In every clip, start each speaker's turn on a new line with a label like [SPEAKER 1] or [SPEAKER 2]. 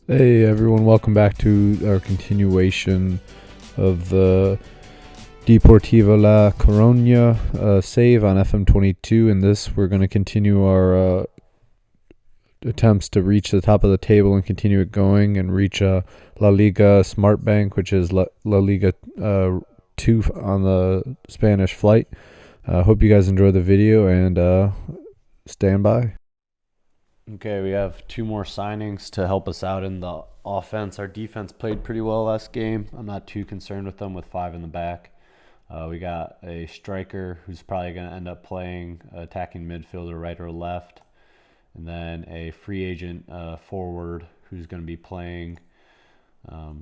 [SPEAKER 1] Hey everyone, welcome back to our continuation of the Deportivo La Coruña save on FM22. In this, we're going to continue our attempts to reach the top of the table and continue it going and reach La Liga Smart Bank, which is La Liga 2 on the Spanish flight. Hope you guys enjoy the video and stand by. Okay, we have two more signings to help us out in the offense. Our defense played pretty well last game. I'm not too concerned with them with five in the back. We got a striker who's probably going to end up playing attacking midfielder, right or left. And then a free agent forward who's going to be playing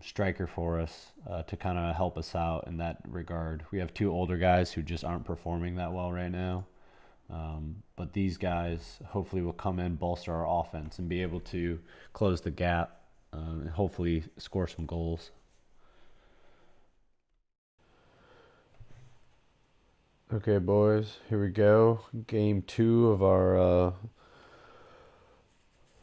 [SPEAKER 1] striker for us to kind of help us out in that regard. We have two older guys who just aren't performing that well right now. But these guys hopefully will come in, bolster our offense, and be able to close the gap and hopefully score some goals. Okay, boys, here we go. Game 2 of our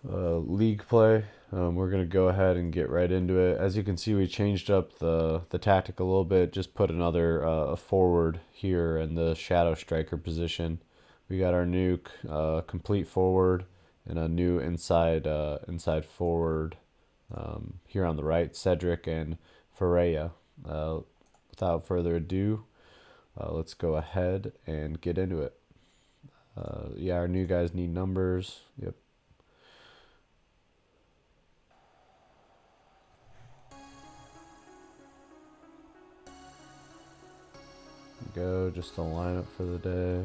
[SPEAKER 1] league play. We're going to go ahead and get right into it. As you can see, we changed up the tactic a little bit. Just put another forward here in the shadow striker position. We got our new complete forward and a new inside forward here on the right, Cedric and Ferreira. Without further ado, let's go ahead and get into it. Yeah, our new guys need numbers. Yep. Go, just the lineup for the day.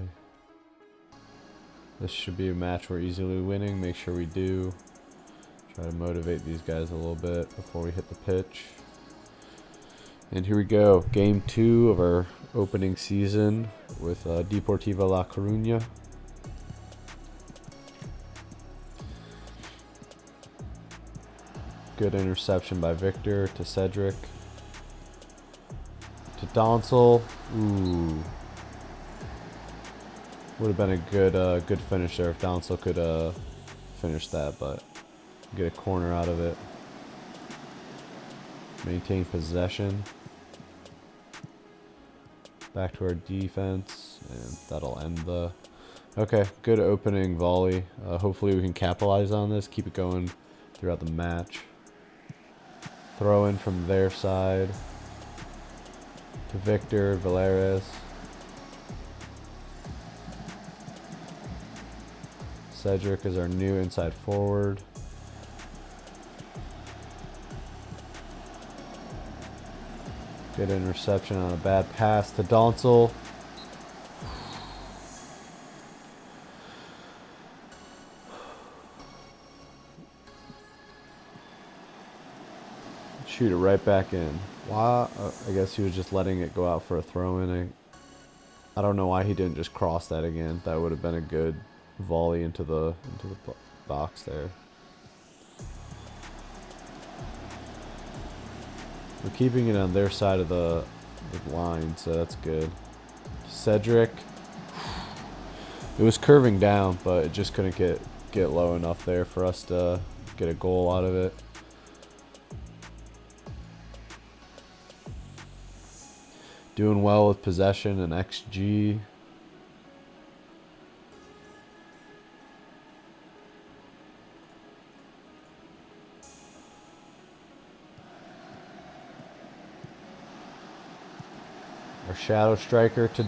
[SPEAKER 1] This should be a match we're easily winning. Make sure we do. Try to motivate these guys a little bit before we hit the pitch. And here we go. Game 2 of our opening season with Deportivo La Coruña. Good interception by Victor to Cedric. To Donsel. Ooh. Would have been a good finish there if Donsel could finish that, but get a corner out of it. Maintain possession. Back to our defense, and that'll end the... Okay, good opening volley. Hopefully we can capitalize on this, keep it going throughout the match. Throw in from their side to Victor Valeres. Cedric is our new inside forward. Good interception on a bad pass to Donsel. Shoot it right back in. Wow, I guess he was just letting it go out for a throw in. I don't know why he didn't just cross that again. That would have been a good volley into the box there. We're keeping it on their side of the line, so that's good. Cedric. It was curving down, but it just couldn't get low enough there for us to get a goal out of it. Doing well with possession and XG. Our shadow striker to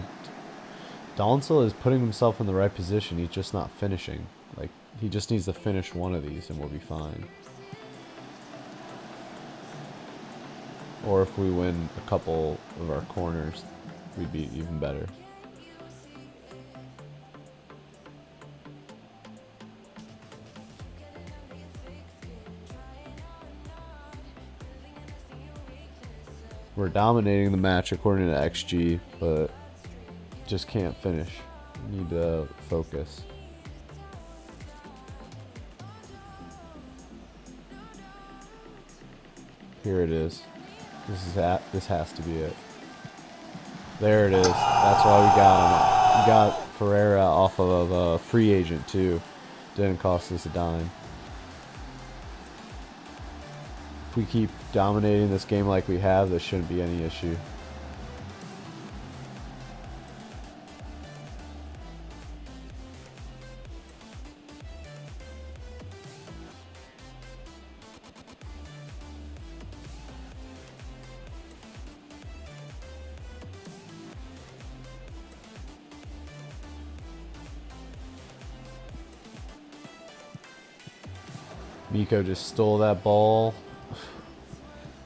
[SPEAKER 1] Donsel is putting himself in the right position. He's just not finishing. Like, he just needs to finish one of these and we'll be fine. Or if we win a couple of our corners, we'd be even better. We're dominating the match according to XG, but just can't finish. We need to focus. Here it is. This has to be it. There it is. That's why we got him. We got Ferreira off of a free agent too. Didn't cost us a dime. if we keep dominating this game like we have, there shouldn't be any issue. Miko just stole that ball.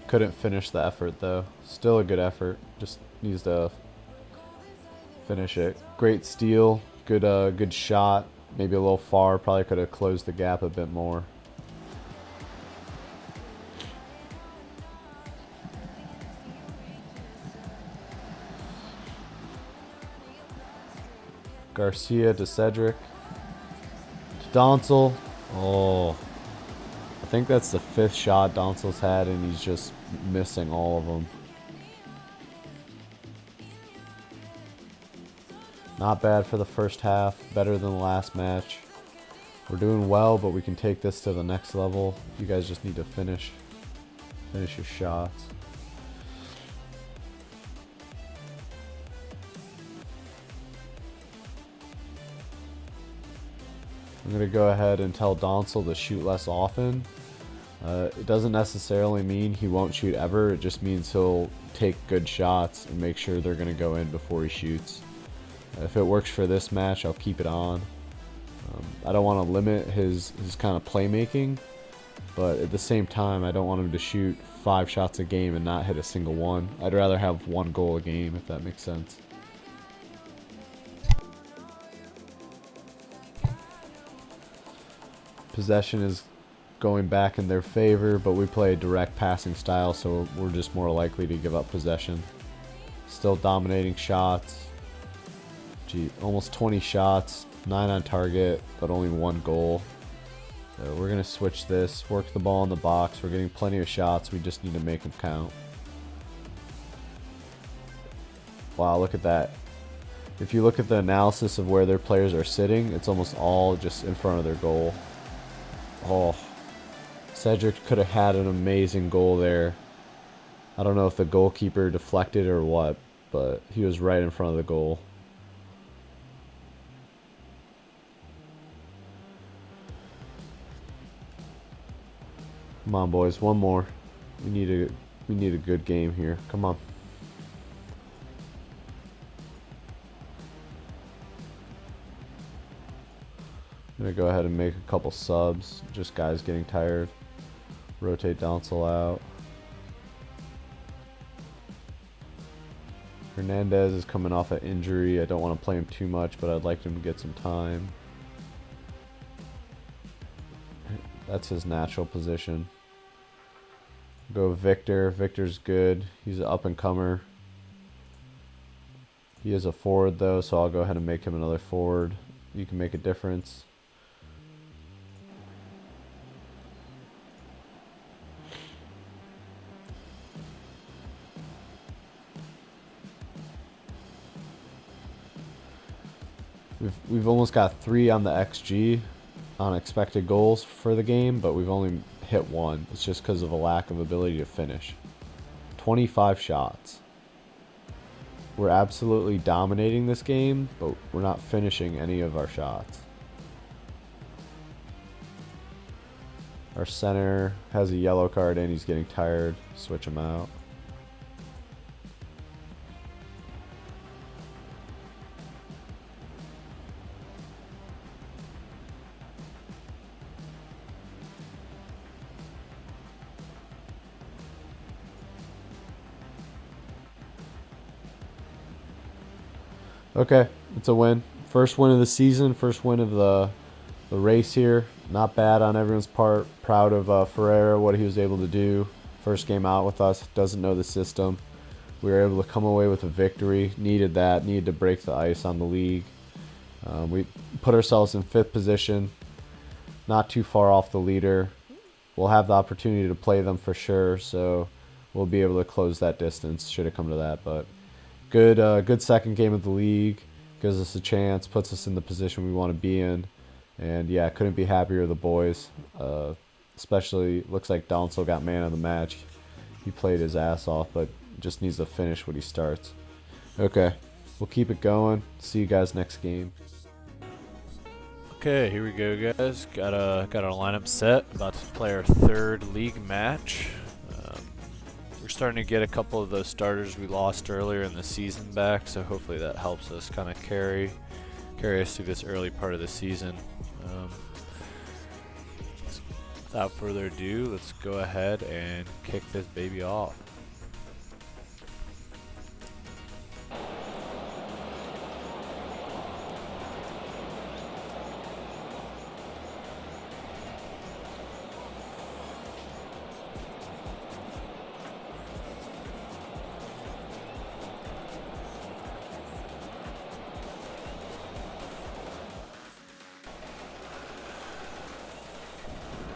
[SPEAKER 1] Couldn't finish the effort though. Still a good effort. Just needs to finish it. Great steal. Good shot. Maybe a little far. Probably could have closed the gap a bit more. Garcia to Cedric. To Doncel. Oh. I think that's the 5th shot Doncel's had, and he's just missing all of them. Not bad for the first half. Better than the last match. We're doing well, but we can take this to the next level. You guys just need to finish your shots. I'm going to go ahead and tell Doncel to shoot less often. It doesn't necessarily mean he won't shoot ever. It just means he'll take good shots and make sure they're going to go in before he shoots. If it works for this match, I'll keep it on. I don't want to limit his kind of playmaking, but at the same time, I don't want him to shoot 5 shots a game and not hit a single one. I'd rather have 1 goal a game, if that makes sense. Possession is going back in their favor, but we play a direct passing style, so we're just more likely to give up possession. Still dominating shots. Gee, almost 20 shots, 9 on target, but only 1 goal. So we're going to switch this, work the ball in the box. We're getting plenty of shots. We just need to make them count. Wow, look at that. If you look at the analysis of where their players are sitting, it's almost all just in front of their goal. Oh, Cedric could have had an amazing goal there. I don't know if the goalkeeper deflected or what, but he was right in front of the goal. Come on, boys, one more. We need a good game here. Come on. I'm gonna go ahead and make a couple subs. Just guys getting tired. Rotate Doncel out. Hernandez is coming off an injury. I don't want to play him too much, but I'd like him to get some time. That's his natural position. Go Victor. Victor's good. He's an up-and-comer. He is a forward, though, so I'll go ahead and make him another forward. You can make a difference. We've almost got 3 on the XG on expected goals for the game, but we've only hit 1. It's just because of a lack of ability to finish. 25 shots. We're absolutely dominating this game, but we're not finishing any of our shots. Our center has a yellow card and he's getting tired. Switch him out. Okay, it's a win. First win of the season, first win of the race here. Not bad on everyone's part. Proud of Ferreira, what he was able to do. First game out with us, doesn't know the system. We were able to come away with a victory. Needed that, needed to break the ice on the league. We put ourselves in 5th position, not too far off the leader. We'll have the opportunity to play them for sure, so we'll be able to close that distance should it come to that. But good second game of the league. Gives us a chance, puts us in the position we want to be in. And yeah, couldn't be happier with the boys. Especially, looks like Donsel got man of the match. He played his ass off, but just needs to finish what he starts. Okay, we'll keep it going. See you guys next game.
[SPEAKER 2] Okay, here we go, guys. Got our lineup set. About to play our third league match. We're starting to get a couple of those starters we lost earlier in the season back, so hopefully that helps us kind of carry us through this early part of the season. Without further ado, let's go ahead and kick this baby off.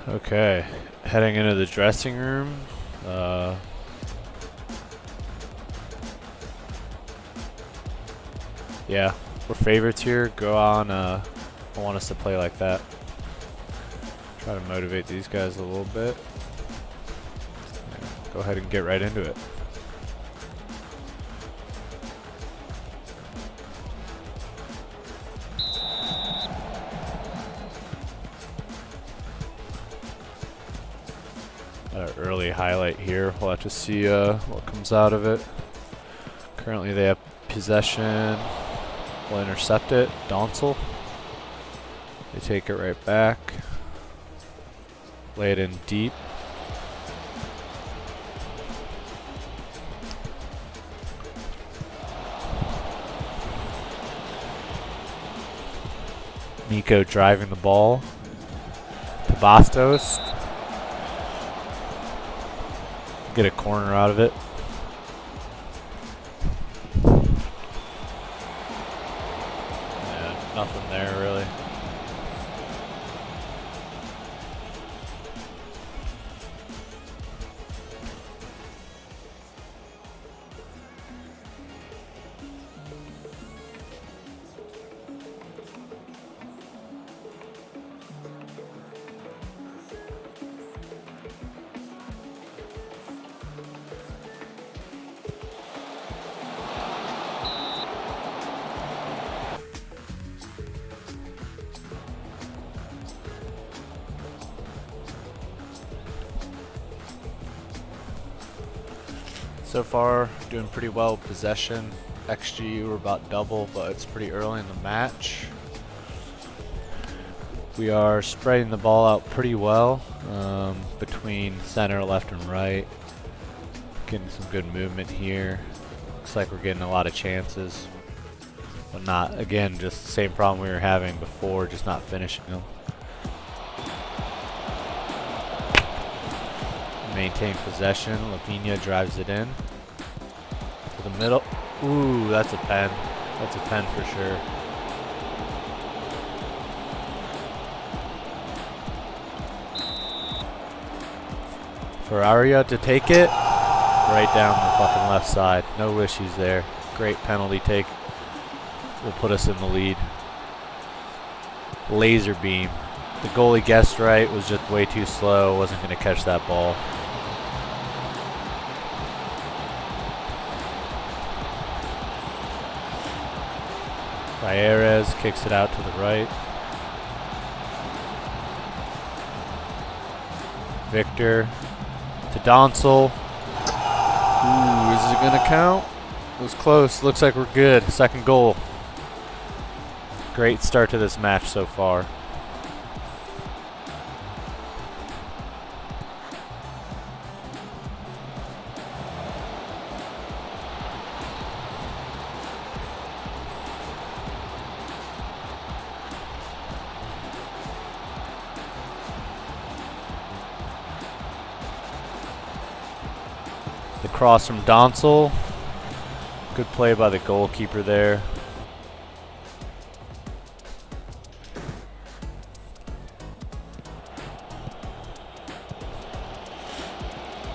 [SPEAKER 2] Okay, heading into the dressing room. Yeah, we're favorites here. Go on. I want us to play like that. Try to motivate these guys a little bit. Yeah, go ahead and get right into it. An early highlight here. We'll have to see what comes out of it. Currently they have possession. We'll intercept it. Donsel. They take it right back. Lay it in deep. Nico driving the ball to Bastos. Get a corner out of it. Yeah, nothing there really. So far, doing pretty well with possession. XG, we're about double, but it's pretty early in the match. We are spreading the ball out pretty well between center, left, and right. Getting some good movement here. Looks like we're getting a lot of chances, but not, again, just the same problem we were having before, just not finishing them. Maintain possession. Lapina drives it in to the middle. Ooh, that's a pen. That's a pen for sure. Ferraria to take it right down the fucking left side. No issues there. Great penalty take. Will put us in the lead. Laser beam. The goalie guessed right. Was just way too slow. Wasn't going to catch that ball. Bayeres kicks it out to the right. Victor to Donsel. Ooh, is it gonna count? It was close. Looks like we're good. Second goal. Great start to this match so far. The cross from Donsel. Good play by the goalkeeper there.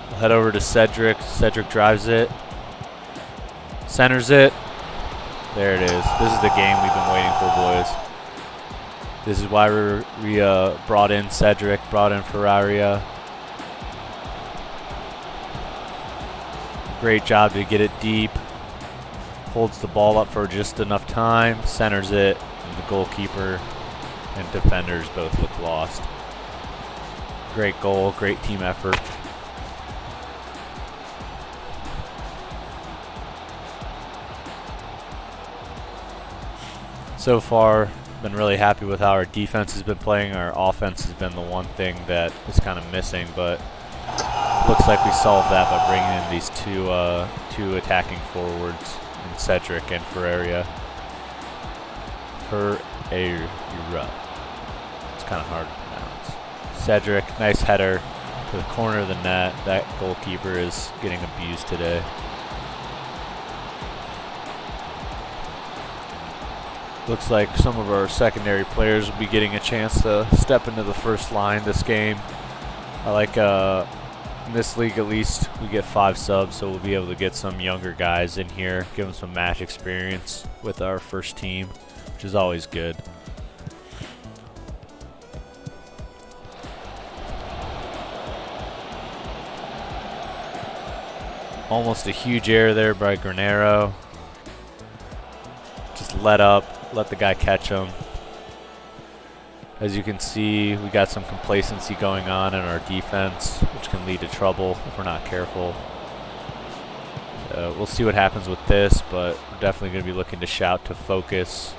[SPEAKER 2] We'll head over to Cedric. Cedric drives it. Centers it. There it is. This is the game we've been waiting for, boys. This is why we brought in Cedric, brought in Ferraria. Great job to get it deep. Holds the ball up for just enough time, centers it, and the goalkeeper and defenders both look lost. Great goal, great team effort. So far, been really happy with how our defense has been playing. Our offense has been the one thing that is kind of missing, but looks like we solved that by bringing in these two attacking forwards, in Cedric and Ferraria. It's kind of hard to pronounce. Cedric, nice header to the corner of the net. That goalkeeper is getting abused today. Looks like some of our secondary players will be getting a chance to step into the first line this game. I like in this league at least we get 5 subs, so we'll be able to get some younger guys in here, give them some match experience with our first team, which is always good. Almost a huge error there by Granero. Just let up, let the guy catch him. As you can see, we got some complacency going on in our defense, which can lead to trouble if we're not careful. We'll see what happens with this, but we're definitely going to be looking to shout to focus.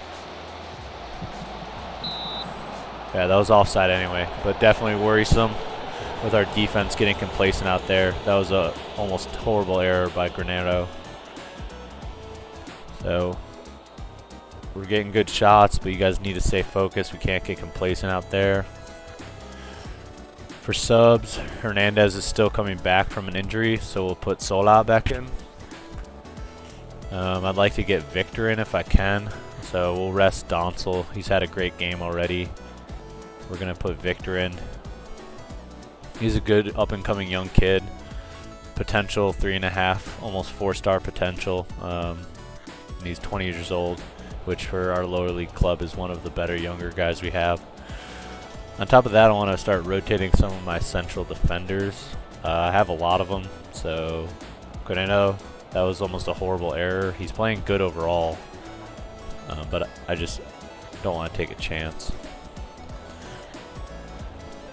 [SPEAKER 2] Yeah, that was offside anyway, but definitely worrisome with our defense getting complacent out there. That was a almost horrible error by Granero. So we're getting good shots, but you guys need to stay focused. We can't get complacent out there. For subs, Hernandez is still coming back from an injury, so we'll put Sola back in. I'd like to get Victor in if I can, so we'll rest Donsel. He's had a great game already. We're going to put Victor in. He's a good up-and-coming young kid. Potential 3.5, almost 4-star potential. And he's 20 years old, which for our lower league club is one of the better younger guys we have. On top of that, I want to start rotating some of my central defenders. I have a lot of them, so Granero, that was almost a horrible error. He's playing good overall, but I just don't want to take a chance.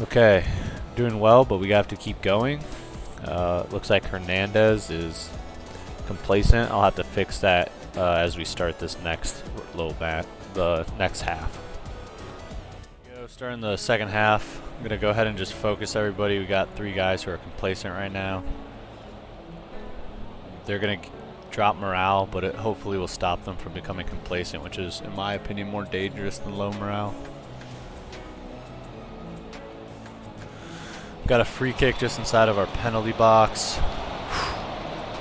[SPEAKER 2] Okay, doing well, but we have to keep going. Looks like Hernandez is complacent. I'll have to fix that as we start this next the next half. Starting the second half, I'm going to go ahead and just focus everybody. We got 3 guys who are complacent right now. They're going to drop morale, but it hopefully will stop them from becoming complacent, which is, in my opinion, more dangerous than low morale. Got a free kick just inside of our penalty box.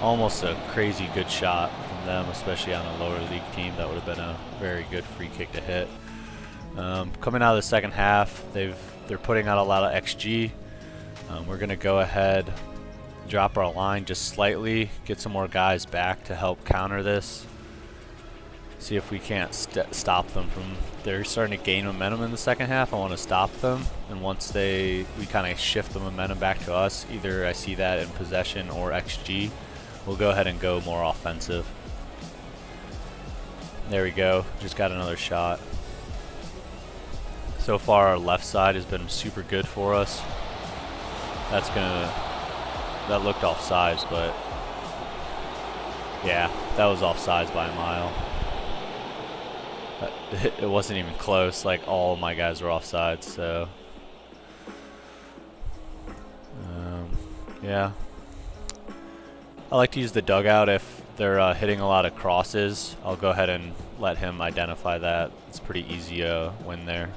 [SPEAKER 2] Almost a crazy good shot from them, especially on a lower league team. That would have been a very good free kick to hit. Coming out of the second half, they're putting out a lot of XG. We're going to go ahead, drop our line just slightly, get some more guys back to help counter this. See if we can't stop them from. They're starting to gain momentum in the second half. I want to stop them, and once we kind of shift the momentum back to us, either I see that in possession or XG, we'll go ahead and go more offensive. There we go. Just got another shot. So far, our left side has been super good for us. That looked offsides, but yeah, that was offsides by a mile. It wasn't even close. Like, all of my guys were offsides, so yeah. I like to use the dugout if they're hitting a lot of crosses. I'll go ahead and let him identify that. It's pretty easy win there.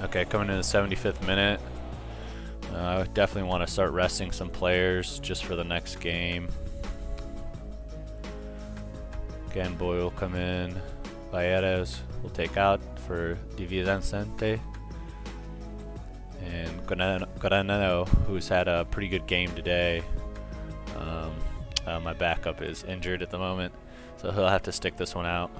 [SPEAKER 2] Okay, coming in the 75th minute. I definitely want to start resting some players just for the next game. Again, Boy will come in. Valleres will take out for Dividente. And Granero, who's had a pretty good game today. My backup is injured at the moment, so he'll have to stick this one out.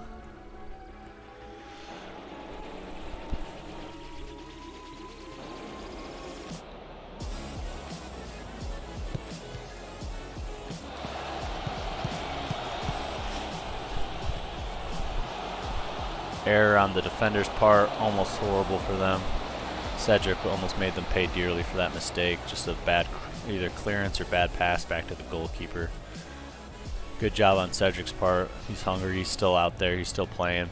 [SPEAKER 2] error on the defender's part, almost horrible for them. Cedric almost made them pay dearly for that mistake. Just a bad either clearance or bad pass back to the goalkeeper. Good job on Cedric's part. He's hungry. He's still out there. He's still playing.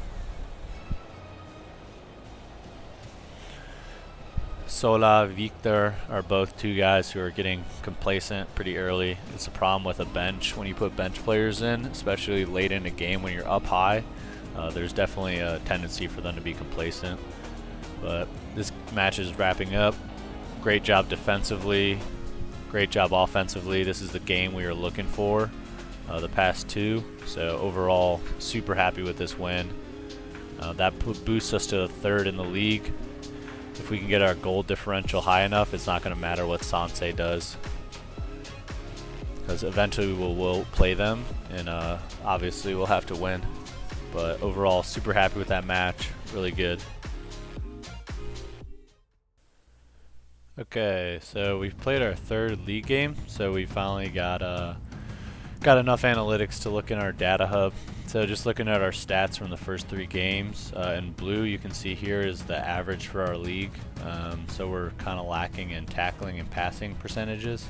[SPEAKER 2] Sola, Victor are both two guys who are getting complacent pretty early. It's a problem with a bench when you put bench players in, especially late in a game when you're up high. There's definitely a tendency for them to be complacent. But this match is wrapping up. Great job defensively. Great job offensively. This is the game we were looking for the past two. So overall, super happy with this win. That boosts us to third in the league. If we can get our goal differential high enough, it's not going to matter what Sanse does. Because eventually we'll play them, and obviously we'll have to win. But overall, super happy with that match. Really good. Okay, so we've played our third league game, so we finally got enough analytics to look in our data hub. So just looking at our stats from the first three games, in blue you can see here is the average for our league. So we're kind of lacking in tackling and passing percentages.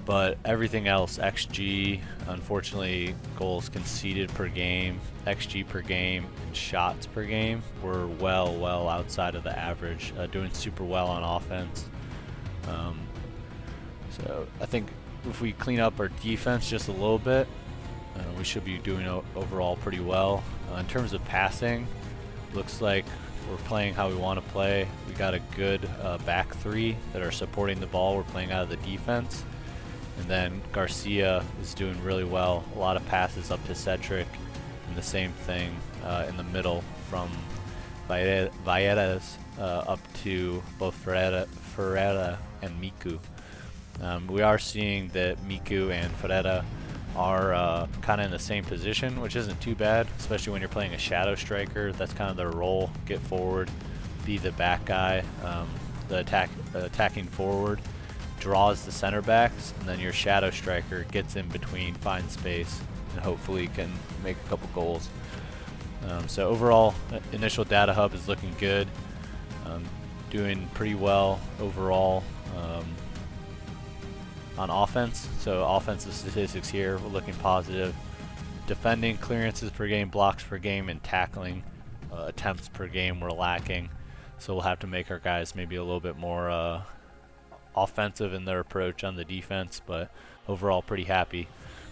[SPEAKER 2] But everything else, XG, unfortunately goals conceded per game, XG per game, and shots per game, were well outside of the average, doing super well on offense. So I think if we clean up our defense just a little bit, we should be doing overall pretty well. In terms of passing, looks like we're playing how we want to play. We got a good back three that are supporting the ball. We're playing out of the defense. And then Garcia is doing really well. A lot of passes up to Cedric, and the same thing in the middle from Valleras up to both Ferreira and Miku. We are seeing that Miku and Ferreira are kind of in the same position, which isn't too bad, especially when you're playing a shadow striker. That's kind of their role: get forward, be the back guy, the attacking forward, draws the center backs, and then your shadow striker gets in between, finds space, and hopefully can make a couple goals. So overall, initial data hub is looking good, doing pretty well overall on offense. So offensive statistics here, we're looking positive. Defending, clearances per game, blocks per game, and tackling attempts per game we're lacking. So we'll have to make our guys maybe a little bit more offensive in their approach on the defense, but overall pretty happy.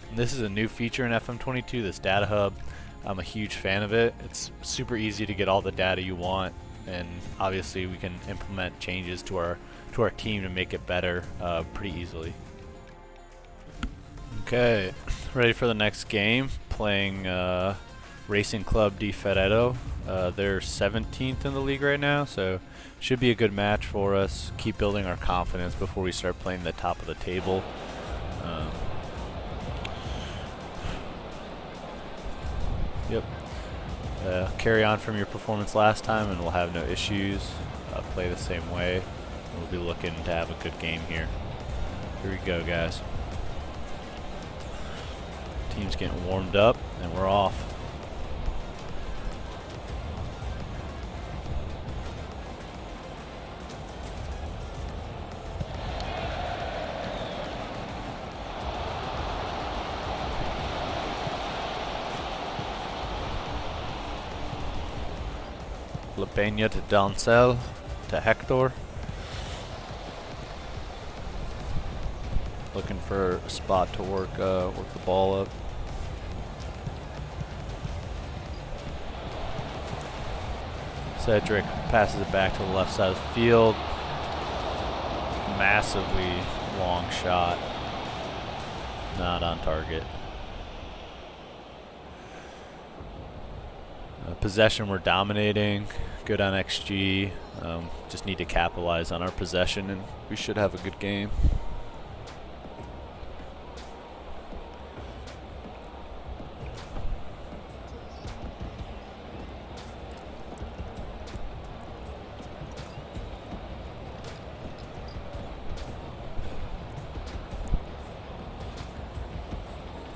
[SPEAKER 2] And this is a new feature in FM22, this data hub. I'm a huge fan of it. It's super easy to get all the data you want, and obviously we can implement changes to our team to make it better pretty easily. Okay, ready for the next game, playing Racing Club di Ferrero. They're 17th in the league right now, so should be a good match for us. Keep building our confidence before we start playing the top of the table. Carry on from your performance last time and we'll have no issues. Play the same way. We'll be looking to have a good game here. Here we go, guys. Team's getting warmed up and we're off. La Peña to Dancel to Hector. Looking for a spot to work the ball up. Cedric passes it back to the left side of the field. Massively long shot. Not on target. Possession, we're dominating. Good on XG. Just need to capitalize on our possession and we should have a good game.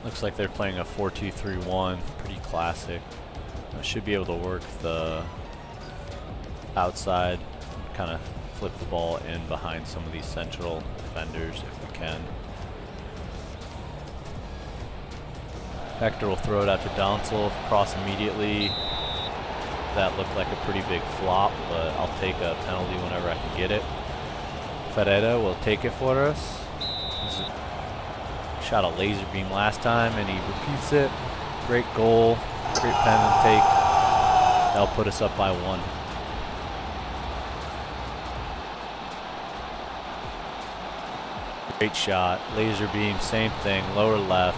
[SPEAKER 2] Looks like they're playing a 4-2-3-1, pretty classic. should be able to work the outside, kind of flip the ball in behind some of these central defenders if we can. Hector will throw it out to Doncel, cross immediately. That looked like a pretty big flop, but I'll take a penalty whenever I can get it. Ferreira will take it for us. Shot a laser beam last time and he repeats it. Great goal, great pen and take. That'll put us up by 1. Great shot, laser beam, same thing, lower left.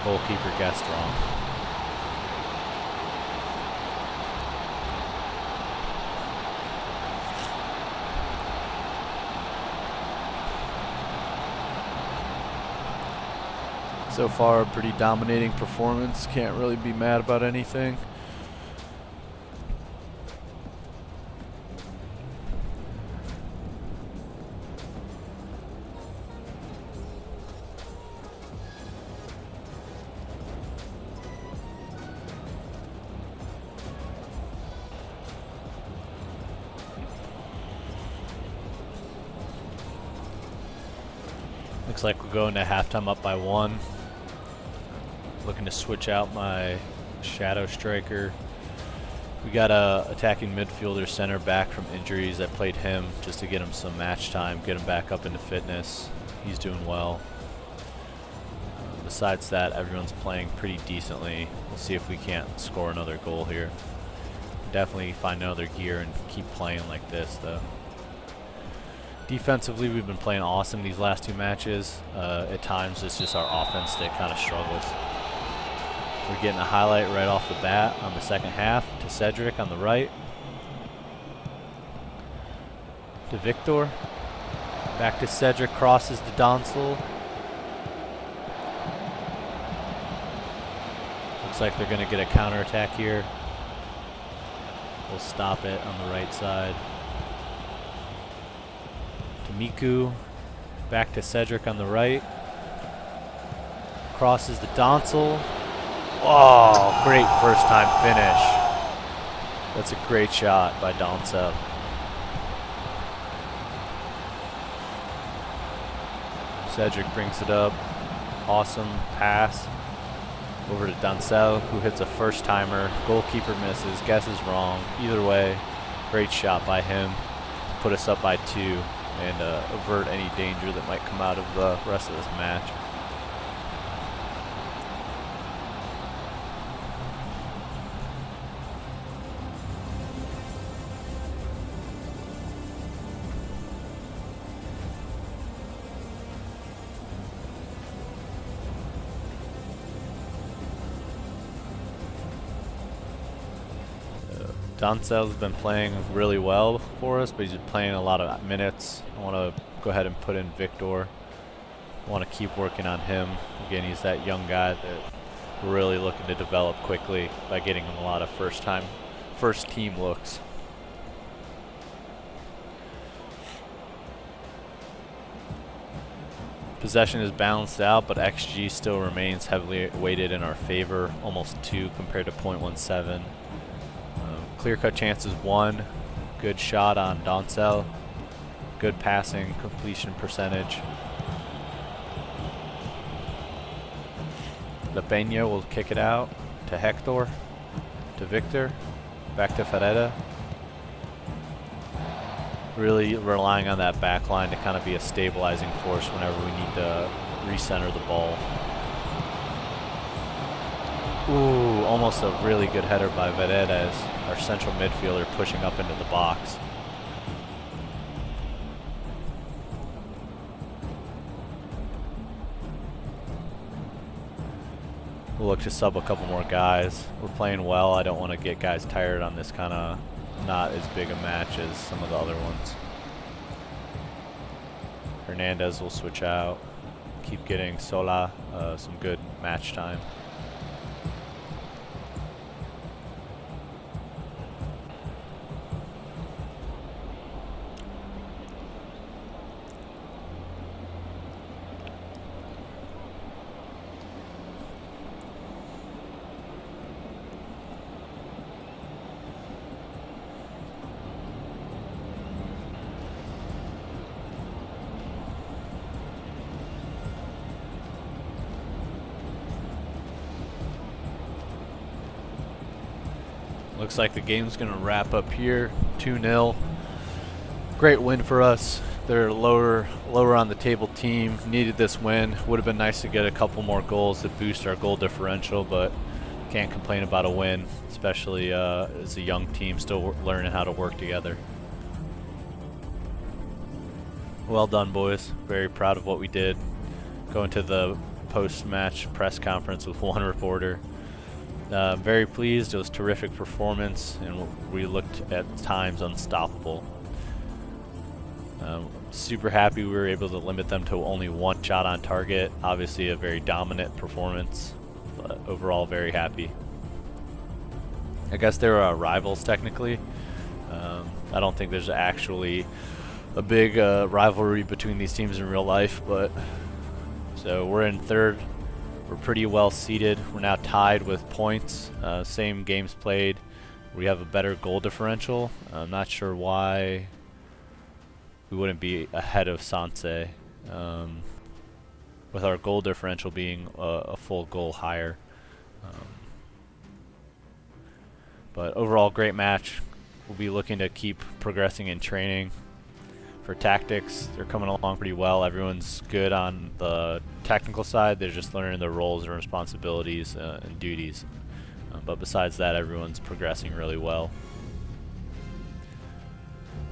[SPEAKER 2] Goalkeeper guessed wrong. So far, a pretty dominating performance. Can't really be mad about anything. Looks like we're going to halftime up by 1. Looking to switch out my shadow striker. We got a attacking midfielder center back from injuries. I played him just to get him some match time, get him back up into fitness. He's doing well. Besides that, everyone's playing pretty decently. We'll see if we can't score another goal here. Definitely find another gear and keep playing like this though. Defensively, we've been playing awesome these last 2 matches. At times, it's just our offense that kind of struggles. We're getting a highlight right off the bat on the second half to Cedric on the right. To Victor. Back to Cedric, crosses to Doncel. Looks like they're going to get a counterattack here. We'll stop it on the right side. To Miku. Back to Cedric on the right. Crosses to Doncel. Oh, great first time finish. That's a great shot by Doncel. Cedric brings it up. Awesome pass over to Doncel, who hits a first timer. Goalkeeper misses, guesses wrong. Either way, great shot by him to put us up by 2 and avert any danger that might come out of the rest of this match. Doncel's been playing really well for us, but he's been playing a lot of minutes. I want to go ahead and put in Victor. I want to keep working on him. Again, he's that young guy that we're really looking to develop quickly by getting him a lot of first team looks. Possession is balanced out, but XG still remains heavily weighted in our favor, almost 2 compared to 0.17. Clear-cut chances 1. Good shot on Doncel. Good passing completion percentage. La Peña will kick it out to Hector, to Victor, back to Ferreira. Really relying on that back line to kind of be a stabilizing force whenever we need to recenter the ball. Ooh, almost a really good header by Veredas, our central midfielder, pushing up into the box. We'll look to sub a couple more guys. We're playing well. I don't want to get guys tired on this kind of not as big a match as some of the other ones. Hernandez will switch out. Keep getting Sola some good match time. Looks like the game's going to wrap up here, 2-0. Great win for us. They're lower on the table team. Needed this win. Would have been nice to get a couple more goals to boost our goal differential, but can't complain about a win, especially as a young team still learning how to work together. Well done, boys. Very proud of what we did. Going to the post-match press conference with one reporter. Very pleased. It was a terrific performance, and we looked at times unstoppable. Super happy we were able to limit them to only one shot on target. Obviously a very dominant performance, but overall very happy. I guess they were our rivals technically. I don't think there's actually a big rivalry between these teams in real life, but so we're in third. We're pretty well seated. We're now tied with points. Same games played. We have a better goal differential. I'm not sure why we wouldn't be ahead of Sanse, with our goal differential being a full goal higher. But overall, great match. We'll be looking to keep progressing in training. For tactics, they're coming along pretty well. Everyone's good on the technical side. They're just learning their roles and responsibilities and duties. But besides that, everyone's progressing really well.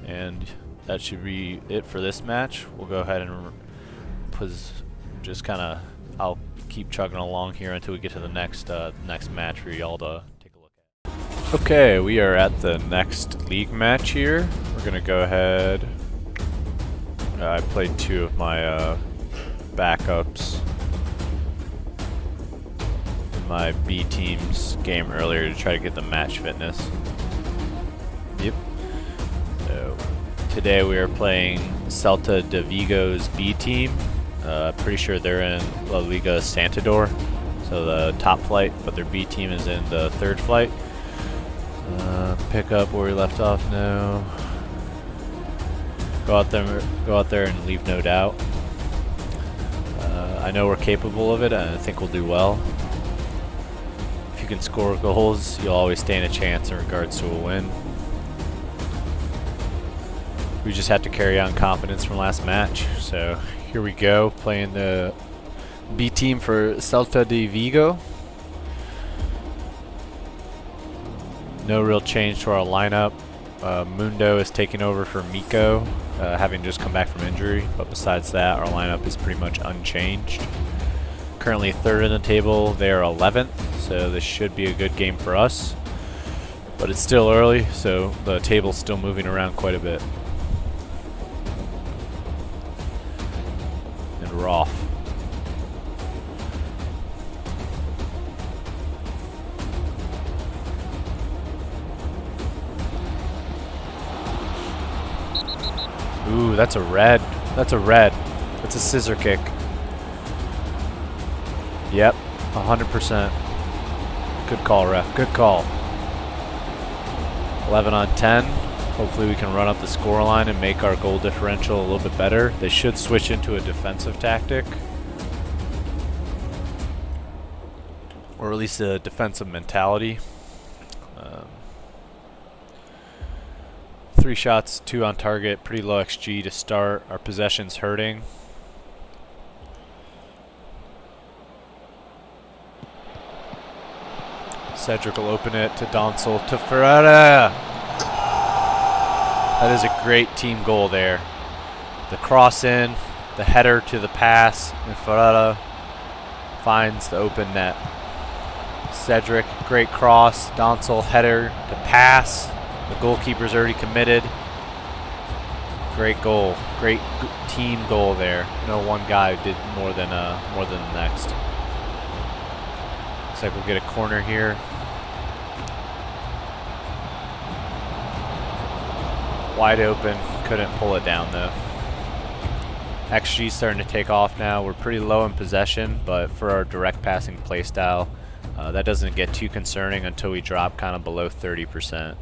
[SPEAKER 2] And that should be it for this match. We'll go ahead and just kind of, I'll keep chugging along here until we get to the next match for y'all to take a look at. Okay, we are at the next league match here. We're gonna go ahead. I played two of my backups in my B team's game earlier to try to get the match fitness. Yep. So today we are playing Celta de Vigo's B team. Pretty sure they're in La Liga Santander, so the top flight, but their B team is in the third flight. Pick up where we left off now. Go out there and leave no doubt. I know we're capable of it, and I think we'll do well. If you can score goals, you'll always stand a chance in regards to a win. We just have to carry on confidence from last match. So here we go, playing the B team for Celta de Vigo. No real change to our lineup. Mundo is taking over for Miko, having just come back from injury, but besides that, our lineup is pretty much unchanged. Currently third in the table, they are 11th, so this should be a good game for us. But it's still early, so the table's still moving around quite a bit. And we're off. Ooh, that's a red. That's a red. That's a scissor kick. Yep, 100%. Good call, ref. Good call. 11 on 10. Hopefully we can run up the scoreline and make our goal differential a little bit better. They should switch into a defensive tactic. Or at least a defensive mentality. 3 shots, 2 on target, pretty low XG to start. Our possession's hurting. Cedric will open it to Donsel, to Ferreira. That is a great team goal there. The cross in, the header to the pass, and Ferreira finds the open net. Cedric, great cross. Donsel, header to pass. The goalkeeper's already committed. Great goal. Great team goal there. No one guy did more than the next. Looks like we'll get a corner here. Wide open. Couldn't pull it down though. XG's starting to take off now. We're pretty low in possession, but for our direct passing play style, that doesn't get too concerning until we drop kind of below 30%.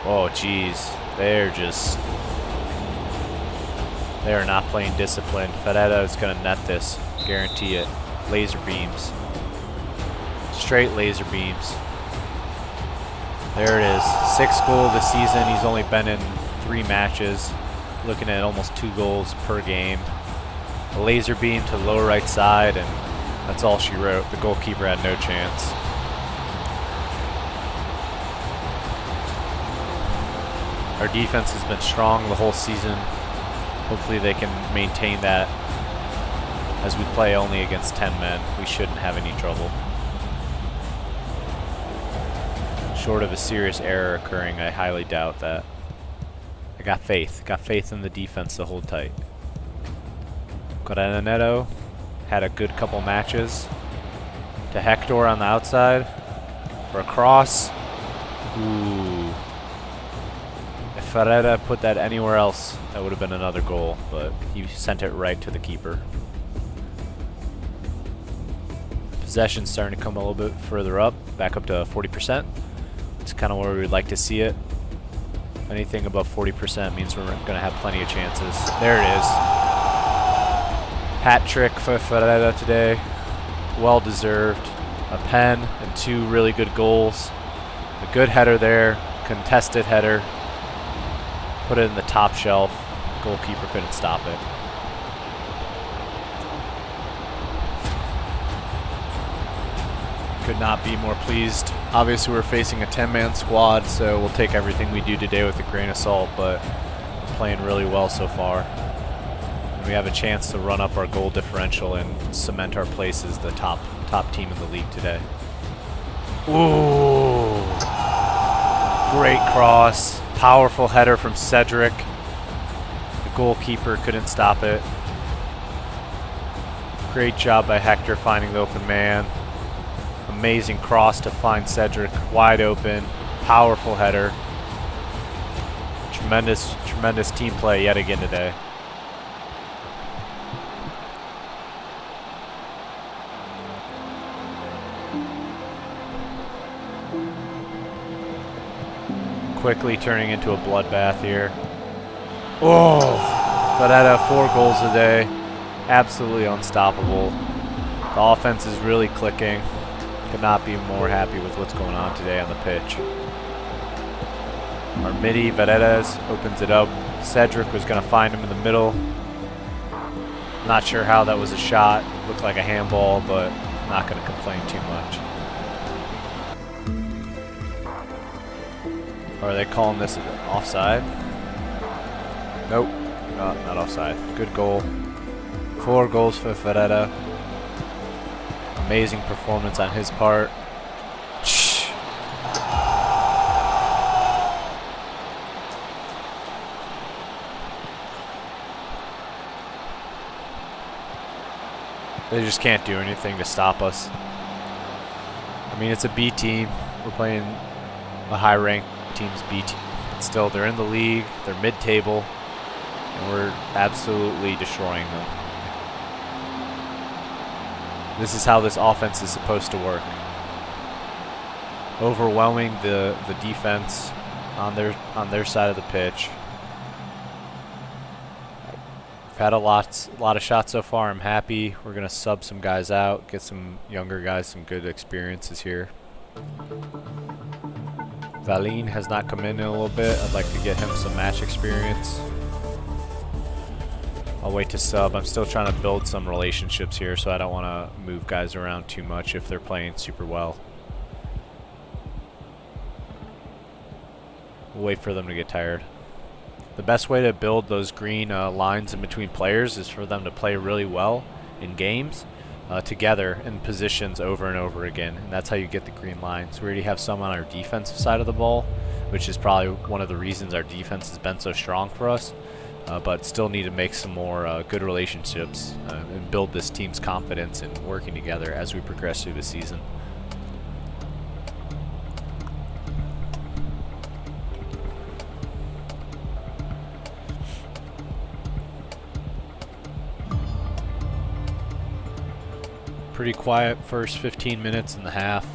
[SPEAKER 2] Oh, geez. They're not playing disciplined. Ferreira is going to net this. Guarantee it. Laser beams. Straight laser beams. There it is. 6th goal of the season. He's only been in 3 matches. Looking at almost 2 goals per game. A laser beam to the lower right side, and that's all she wrote. The goalkeeper had no chance. Our defense has been strong the whole season. Hopefully they can maintain that. As we play only against 10 men, we shouldn't have any trouble. Short of a serious error occurring, I highly doubt that. I got faith. Got faith in the defense to hold tight. Granero had a good couple matches. To Hector on the outside for a cross. Ooh. If Ferreira put that anywhere else, that would have been another goal, but he sent it right to the keeper. Possession's starting to come a little bit further up, back up to 40%. It's kind of where we would like to see it. Anything above 40% means we're going to have plenty of chances. There it is. Hat trick for Ferreira today. Well deserved. A pen and 2 really good goals. A good header there. Contested header. Put it in the top shelf. Goalkeeper couldn't stop it. Could not be more pleased. Obviously we're facing a 10-man squad, so we'll take everything we do today with a grain of salt, but we're playing really well so far. And we have a chance to run up our goal differential and cement our place as the top team in the league today. Ooh. Great cross. Powerful header from Cedric. The goalkeeper couldn't stop it. Great job by Hector finding the open man. Amazing cross to find Cedric wide open. Powerful header. Tremendous team play yet again today. Quickly turning into a bloodbath here. Oh! Ferreira, 4 goals today. Absolutely unstoppable. The offense is really clicking. Could not be more happy with what's going on today on the pitch. Our midi, Veredas, opens it up. Cedric was going to find him in the middle. Not sure how that was a shot. Looked like a handball, but not going to complain too much. Are they calling this offside? Nope, not offside. Good goal. 4 goals for Ferreira. Amazing performance on his part. They just can't do anything to stop us. I mean, it's a B team. We're playing a high-ranked team's B team. But still, they're in the league. They're mid-table. And we're absolutely destroying them. This is how this offense is supposed to work. Overwhelming the defense on their side of the pitch. We've had a lot of shots so far. I'm happy. We're gonna sub some guys out, get some younger guys some good experiences here. Valine has not come in a little bit. I'd like to get him some match experience. I'll wait to sub. I'm still trying to build some relationships here, so I don't want to move guys around too much if they're playing super well. We'll wait for them to get tired. The best way to build those green lines in between players is for them to play really well in games together in positions over and over again, and that's how you get the green lines. We already have some on our defensive side of the ball, which is probably one of the reasons our defense has been so strong for us. But still need to make some more good relationships and build this team's confidence in working together as we progress through the season. Pretty quiet first 15 minutes in the half.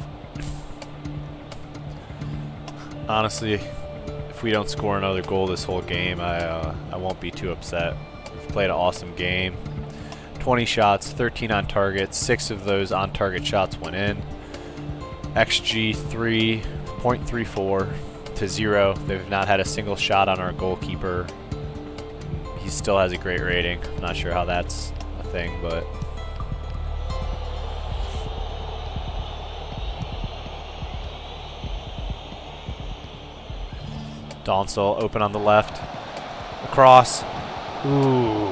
[SPEAKER 2] Honestly, if we don't score another goal this whole game, I won't be too upset. We've played an awesome game. 20 shots, 13 on target. 6 of those on target shots went in. XG 0.34 to 0. They've not had a single shot on our goalkeeper. He still has a great rating. I'm not sure how that's a thing, but Donsel open on the left. Across. Ooh.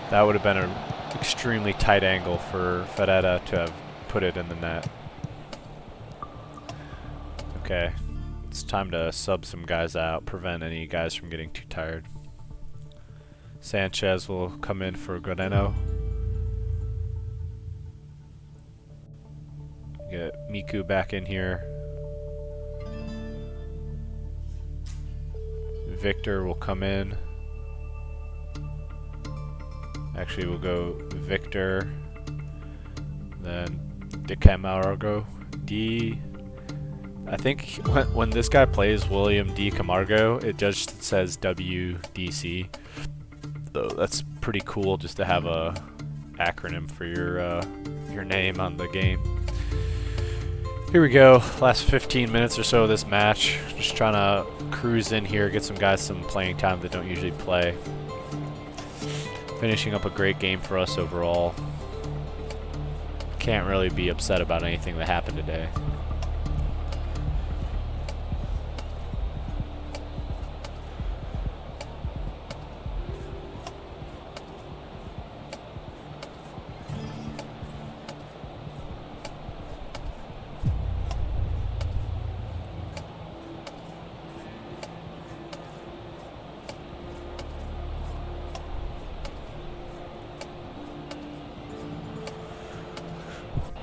[SPEAKER 2] That would have been an extremely tight angle for Ferreira to have put it in the net. Okay. It's time to sub some guys out, prevent any guys from getting too tired. Sanchez will come in for Guareno. Get Miku back in here. Victor will come in. Actually, we'll go Victor, then De Camargo, I think when this guy plays William D. Camargo, it just says WDC. So that's pretty cool just to have a acronym for your name on the game. Here we go. Last 15 minutes or so of this match. Just trying to cruise in here, get some guys some playing time that don't usually play. Finishing up a great game for us overall. Can't really be upset about anything that happened today.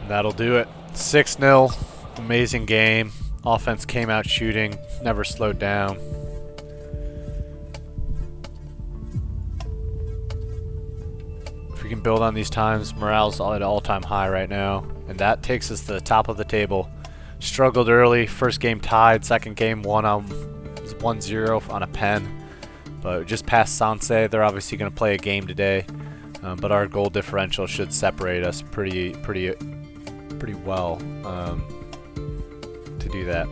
[SPEAKER 2] That'll do it. 6-0. Amazing game. Offense came out shooting, never slowed down. If we can build on these times, morale's at an all-time high right now. And that takes us to the top of the table. Struggled early. First game tied. Second game won on 1-0 on a pen. But just past Sanse. They're obviously going to play a game today. But our goal differential should separate us pretty well to do that.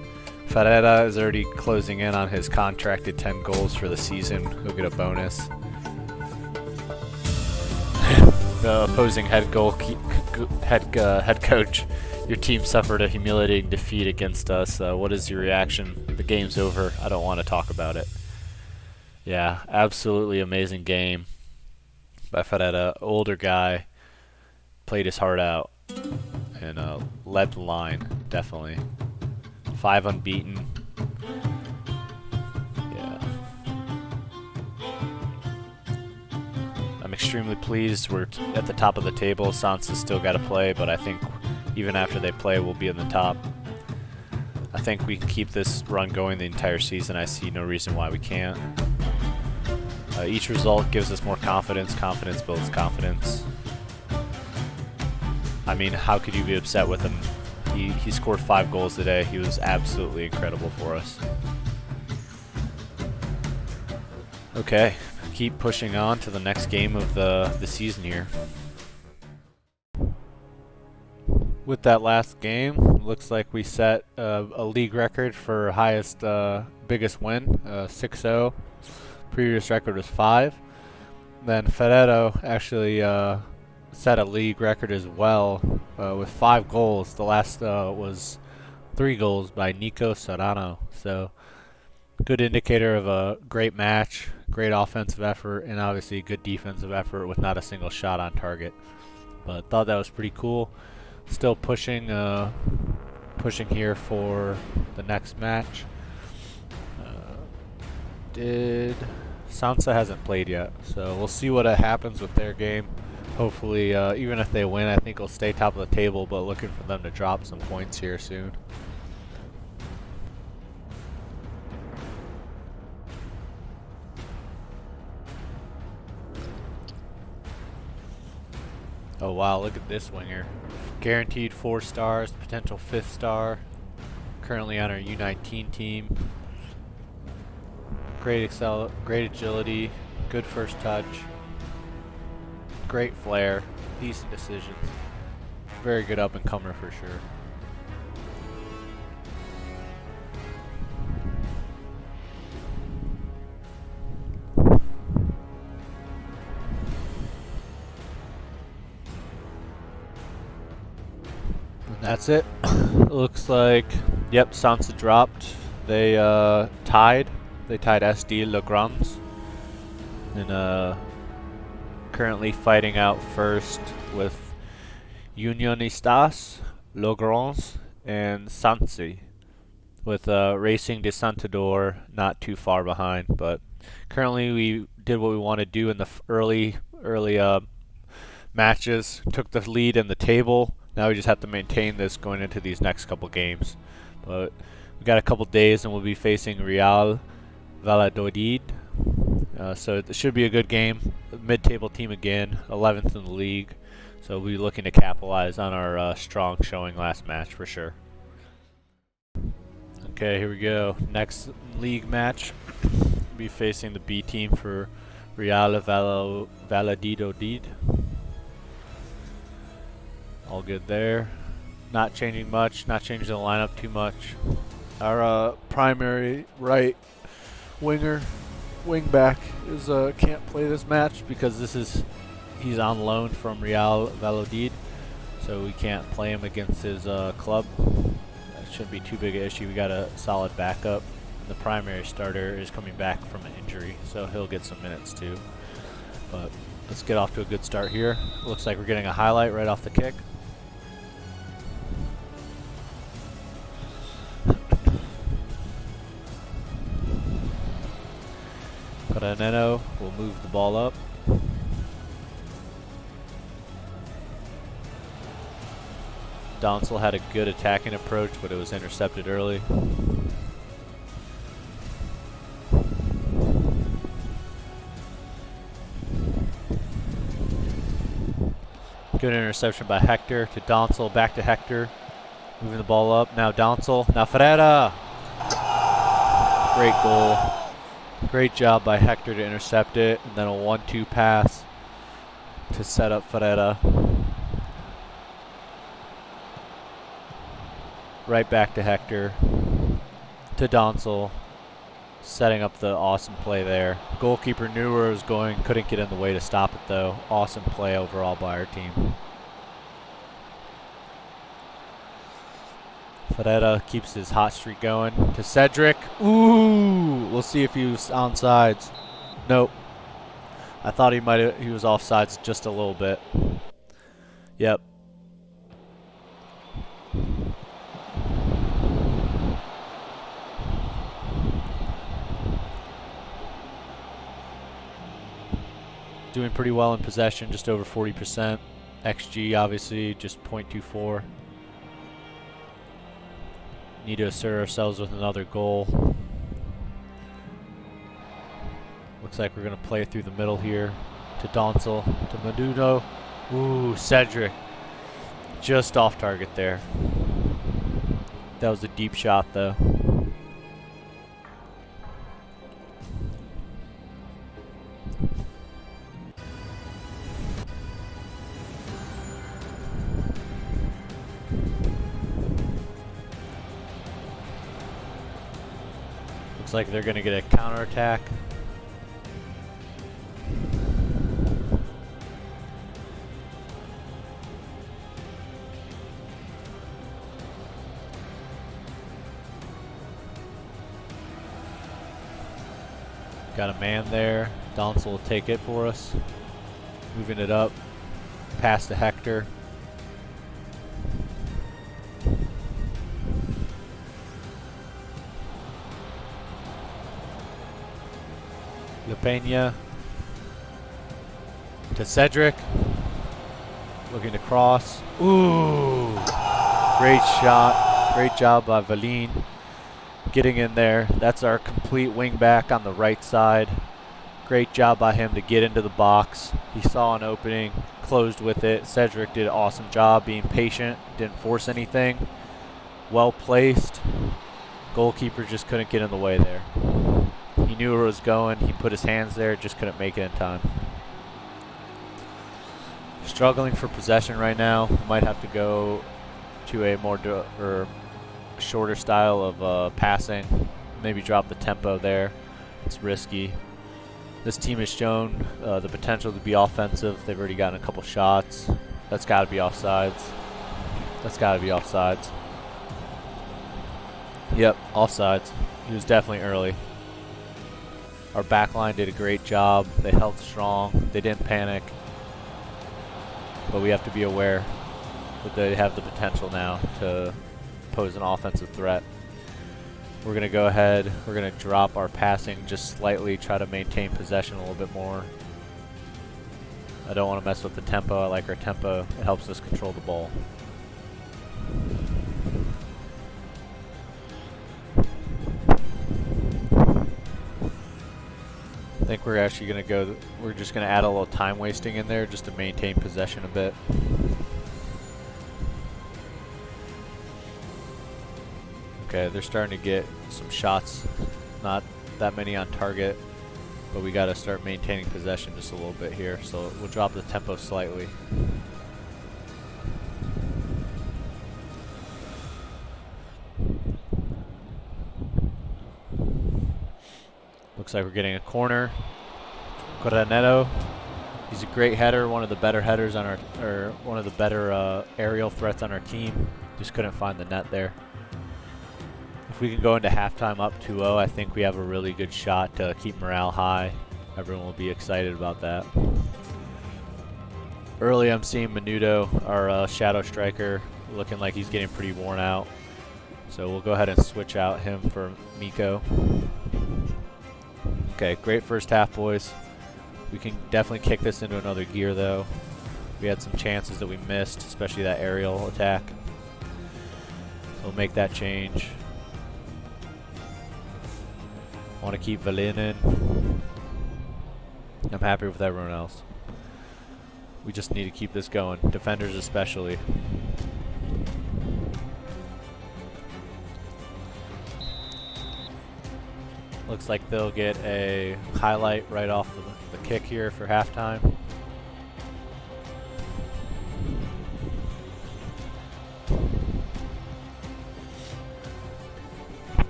[SPEAKER 2] Ferreira is already closing in on his contracted 10 goals for the season. He'll get a bonus. The opposing head coach, your team suffered a humiliating defeat against us. What is your reaction? The game's over. I don't want to talk about it. Yeah, absolutely amazing game by Ferreira. Older guy, played his heart out. And led the line, definitely. 5 unbeaten. Yeah. I'm extremely pleased. We're at the top of the table. Sansa's still got to play, but I think even after they play, we'll be in the top. I think we can keep this run going the entire season. I see no reason why we can't. Each result gives us more confidence. Confidence builds confidence. I mean, how could you be upset with him? He scored 5 goals today. He was absolutely incredible for us. Okay, keep pushing on to the next game of the season here. With that last game, looks like we set a league record for highest, biggest win, 6-0. Previous record was 5. Then Ferreira actually set a league record as well with 5 goals. The last was 3 goals by Nico Serrano. So good indicator of a great match, great offensive effort, and obviously good defensive effort with not a single shot on target. But thought that was pretty cool. Still pushing here for the next match. Sansa hasn't played yet, so we'll see what happens with their game. Hopefully, even if they win, I think we'll stay top of the table, but looking for them to drop some points here soon. Oh wow, look at this winger. Guaranteed 4 stars, potential 5th star. Currently on our U19 team. Great agility, good first touch. Great flair, decent decisions. Very good up-and-comer for sure. That's it. Looks like, yep, Sansa dropped. They tied. They tied SD Legrams. And currently fighting out first with Unionistas, Logrons, and Sansi, with Racing de Santador not too far behind. But currently we did what we want to do in the early matches, took the lead in the table. Now we just have to maintain this going into these next couple games. But we got a couple days and we'll be facing Real Valladolid. So it should be a good game. Mid-table team again, 11th in the league. So we'll be looking to capitalize on our strong showing last match for sure. Okay, here we go. Next league match. We'll be facing the B team for Real Valladolid. All good there. Not changing much. Not changing the lineup too much. Our primary right winger, wingback, is can't play this match because he's on loan from Real Valladolid, so we can't play him against his club. That shouldn't be too big an issue. We got a solid backup. The primary starter is coming back from an injury, so he'll get some minutes too. But let's get off to a good start here. Looks like we're getting a highlight right off the kick. Graneno will move the ball up. Donsel had a good attacking approach, but it was intercepted early. Good interception by Hector to Donsel, back to Hector. Moving the ball up, now Donsel, now Ferreira! Great goal. Great job by Hector to intercept it, and then a 1-2 pass to set up Ferreira. Right back to Hector, to Donsel, setting up the awesome play there. Goalkeeper knew where it was going, couldn't get in the way to stop it though. Awesome play overall by our team. Ferreira keeps his hot streak going to Cedric. Ooh, we'll see if he was onside. Nope. I thought he was offsides just a little bit. Yep. Doing pretty well in possession, just over 40%. XG obviously just 0.24. Need to assert ourselves with another goal. Looks like we're going to play through the middle here to Donsel, to Menudo. Ooh, Cedric. Just off target there. That was a deep shot though. Looks like they're going to get a counterattack. Got a man there. Donsel will take it for us. Moving it up. Pass to Hector. Pena to Cedric, looking to cross. Ooh, great shot, great job by Valine getting in there. That's our complete wing back on the right side. Great job by him to get into the box. He saw an opening, closed with it. Cedric did an awesome job being patient, didn't force anything. Well placed. Goalkeeper just couldn't get in the way there. He knew where it was going. He put his hands there, just couldn't make it in time. Struggling for possession right now. Might have to go to a more shorter style of passing. Maybe drop the tempo there. It's risky. This team has shown the potential to be offensive. They've already gotten a couple shots. That's got to be offsides. That's got to be offsides. Yep, offsides. He was definitely early. Our back line did a great job. They held strong. They didn't panic. But we have to be aware that they have the potential now to pose an offensive threat. We're going to go ahead. We're going to drop our passing just slightly, try to maintain possession a little bit more. I don't want to mess with the tempo. I like our tempo. It helps us control the ball. I think we're actually going to go, we're just going to add a little time wasting in there just to maintain possession a bit. Okay, they're starting to get some shots, not that many on target, but we got to start maintaining possession just a little bit here. So we'll drop the tempo slightly. Looks like we're getting a corner. Coronero, he's a great header, one of the better headers on our, or one of the better aerial threats on our team. Just couldn't find the net there. If we can go into halftime up 2-0, I think we have a really good shot to keep morale high. Everyone will be excited about that. Early, I'm seeing Menudo, our shadow striker, looking like he's getting pretty worn out. So we'll go ahead and switch out him for Miko. Okay, great first half, boys. We can definitely kick this into another gear, though. We had some chances that we missed, especially that aerial attack. So we'll make that change. Want to keep Valin in. I'm happy with everyone else. We just need to keep this going, defenders especially. Looks like they'll get a highlight right off the kick here for halftime.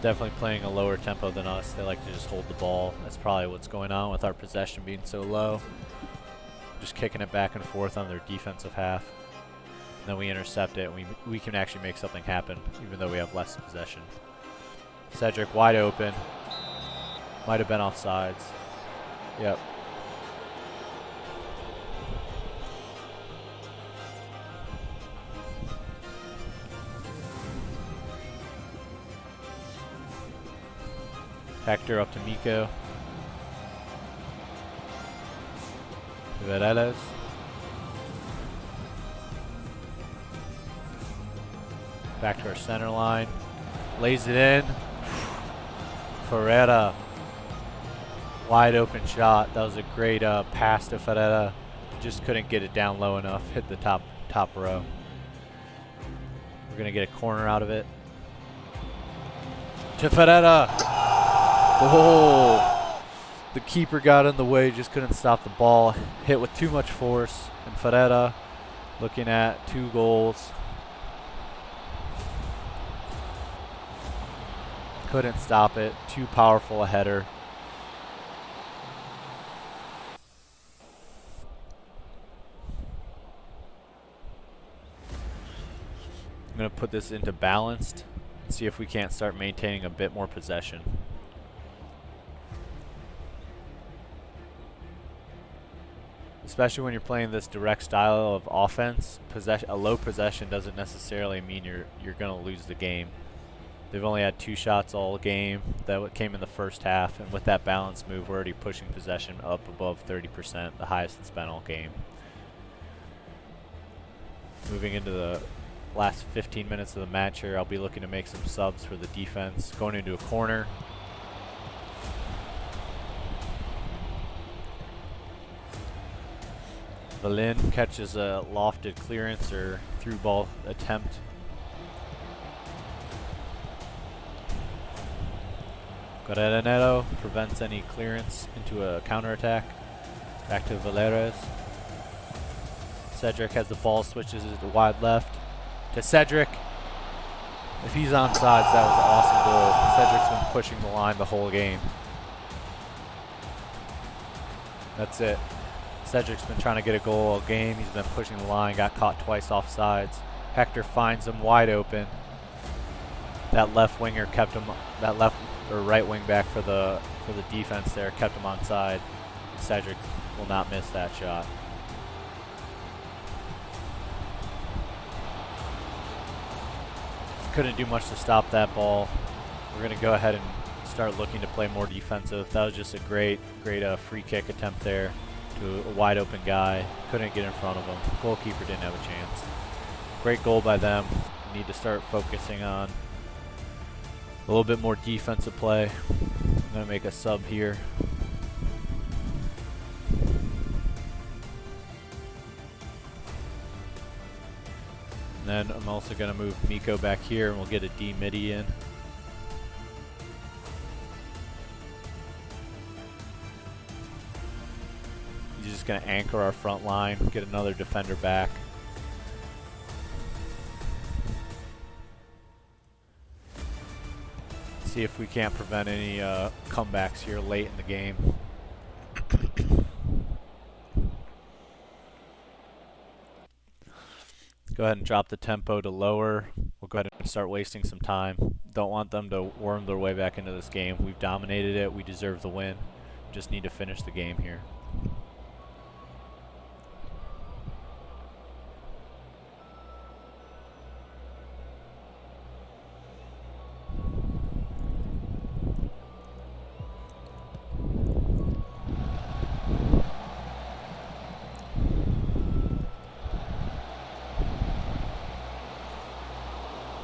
[SPEAKER 2] Definitely playing a lower tempo than us. They like to just hold the ball. That's probably what's going on with our possession being so low. Just kicking it back and forth on their defensive half. And then we intercept it, and we can actually make something happen, even though we have less possession. Cedric wide open. Might have been offsides. Yep. Hector up to Miko. Vereles. Back to our center line. Lays it in. Ferreira. Wide open shot. That was a great pass to Ferreira. Just couldn't get it down low enough. Hit the top row. We're going to get a corner out of it. To Ferreira. Oh, the keeper got in the way, just couldn't stop the ball. Hit with too much force. And Ferreira looking at 2 goals. Couldn't stop it. Too powerful a header. I'm going to put this into balanced and see if we can't start maintaining a bit more possession. Especially when you're playing this direct style of offense, a low possession doesn't necessarily mean you're going to lose the game. They've only had 2 shots all game. That came in the first half, and with that balance move, we're already pushing possession up above 30%, the highest it's been all game. Moving into the last 15 minutes of the match here, I'll be looking to make some subs for the defense. Going into a corner. Valin catches a lofted clearance or through ball attempt. Coronero prevents any clearance into a counterattack. Back to Valeres. Cedric has the ball, switches it to wide left. To Cedric. If he's onside, that was an awesome goal. Cedric's been pushing the line the whole game. That's it. Cedric's been trying to get a goal all game. He's been pushing the line, got caught twice off sides. Hector finds him wide open. That left winger kept him, that left or right wing back for the defense there kept him on side. Cedric will not miss that shot. Couldn't do much to stop that ball. We're going to go ahead and start looking to play more defensive. That was just a great free kick attempt there to a wide open guy. Couldn't get in front of him. Goalkeeper didn't have a chance. Great goal by them. Need to start focusing on a little bit more defensive play. I'm going to make a sub here. And then I'm also going to move Miko back here and we'll get a D midi in. He's just going to anchor our front line, get another defender back. See if we can't prevent any comebacks here late in the game. Go ahead and drop the tempo to lower. We'll go ahead and start wasting some time. Don't want them to worm their way back into this game. We've dominated it. We deserve the win. Just need to finish the game here.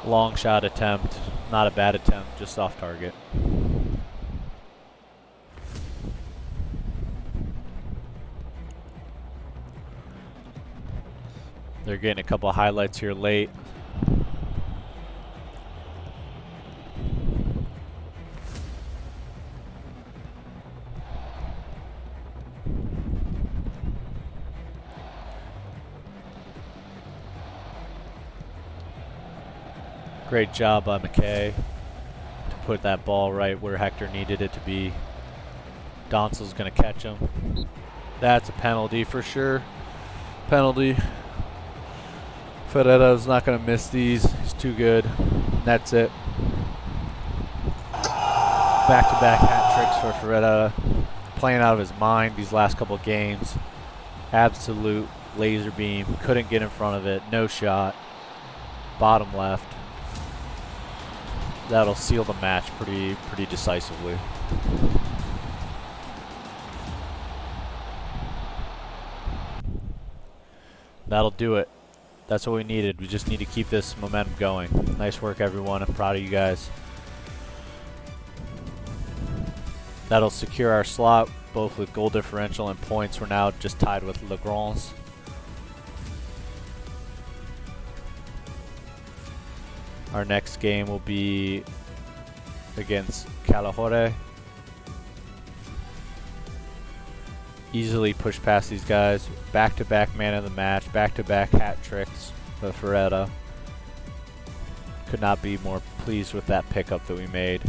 [SPEAKER 2] Long shot attempt, not a bad attempt, just off target. They're getting a couple of highlights here late. Great job by McKay to put that ball right where Hector needed it to be. Donsel's going to catch him. That's a penalty for sure. Penalty. Ferreira's not going to miss these. He's too good. That's it. Back-to-back hat tricks for Ferreira. Playing out of his mind these last couple of games. Absolute laser beam. Couldn't get in front of it. No shot. Bottom left. That'll seal the match pretty decisively. That'll do it. That's what we needed. We just need to keep this momentum going. Nice work, everyone. I'm proud of you guys. That'll secure our slot, both with goal differential and points. We're now just tied with Le Grands. Our next game will be against Calahorra. Easily push past these guys. Back-to-back man of the match. Back-to-back hat tricks for Ferreira. Could not be more pleased with that pickup that we made.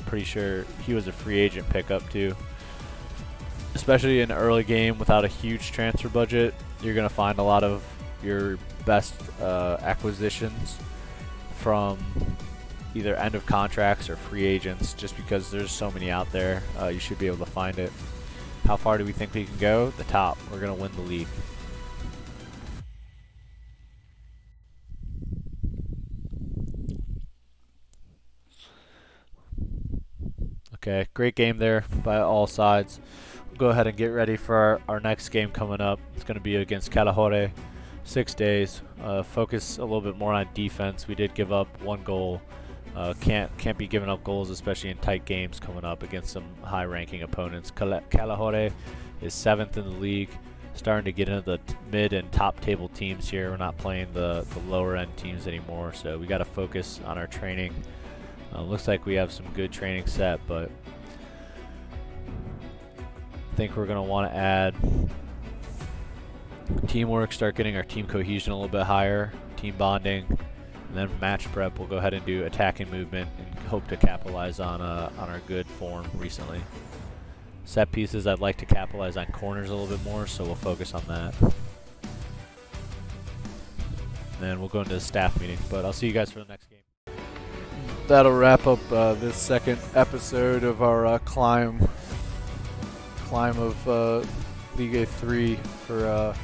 [SPEAKER 2] Pretty sure he was a free agent pickup too. Especially in an early game without a huge transfer budget, you're going to find a lot of your best acquisitions from either end of contracts or free agents, just because there's so many out there. You should be able to find it. How far do we think we can go? The top. We're going to win the league. Okay, great game there by all sides. We'll go ahead and get ready for our next game coming up. It's going to be against Calahorra. 6 days. Focus a little bit more on defense. We did give up one goal. Can't be giving up goals, especially in tight games coming up against some high-ranking opponents. Calahorra is 7th in the league, starting to get into the mid and top table teams here. We're not playing the lower end teams anymore, so we got to focus on our training. Looks like we have some good training set, but I think we're going to want to add teamwork, start getting our team cohesion a little bit higher, team bonding, and then match prep. We'll go ahead and do attacking movement and hope to capitalize on our good form recently. Set pieces, I'd like to capitalize on corners a little bit more, so we'll focus on that. And then we'll go into the staff meeting, but I'll see you guys for the next game.
[SPEAKER 3] That'll wrap up this second episode of our climb of Liga 3 for the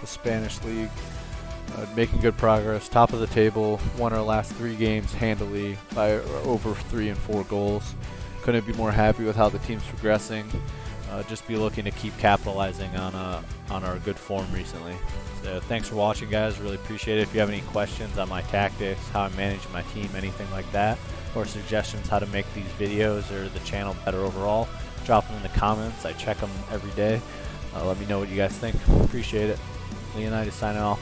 [SPEAKER 3] Spanish League. Making good progress. Top of the table. Won our last 3 games handily by over 3 and 4 goals. Couldn't be more happy with how the team's progressing. Just be looking to keep capitalizing on our good form recently. So thanks for watching, guys. Really appreciate it. If you have any questions on my tactics, how I'm managing my team, anything like that, or suggestions how to make these videos or the channel better overall, drop them in the comments. I check them every day. Let me know what you guys think. Appreciate it. Leonidas signing off.